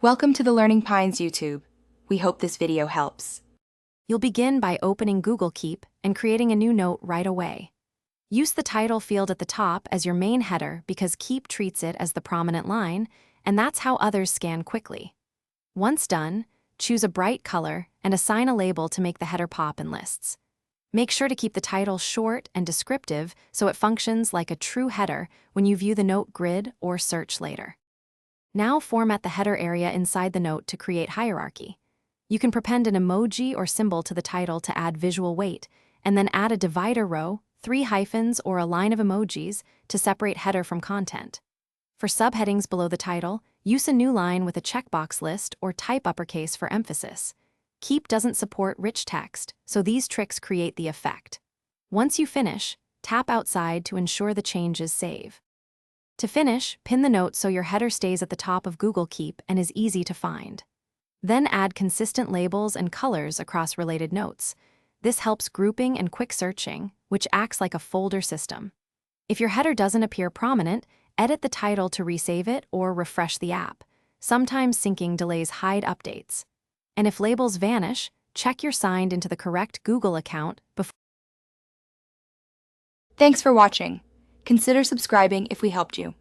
Welcome to the Learning Pines YouTube. We hope this video helps. You'll begin by opening Google Keep and creating a new note right away. Use the title field at the top as your main header because Keep treats it as the prominent line, and that's how others scan quickly. Once done, choose a bright color and assign a label to make the header pop in lists. Make sure to keep the title short and descriptive so it functions like a true header when you view the note grid or search later. Now format the header area inside the note to create hierarchy. You can prepend an emoji or symbol to the title to add visual weight, and then add a divider row, 3 hyphens, or a line of emojis to separate header from content. For subheadings below the title, use a new line with a checkbox list or type uppercase for emphasis. Keep doesn't support rich text, so these tricks create the effect. Once you finish, tap outside to ensure the changes save. To finish, pin the note so your header stays at the top of Google Keep and is easy to find. Then add consistent labels and colors across related notes. This helps grouping and quick searching, which acts like a folder system. If your header doesn't appear prominent, edit the title to resave it or refresh the app. Sometimes syncing delays hide updates. And if labels vanish, check you're signed into the correct Google account before. Thanks for watching. Consider subscribing if we helped you.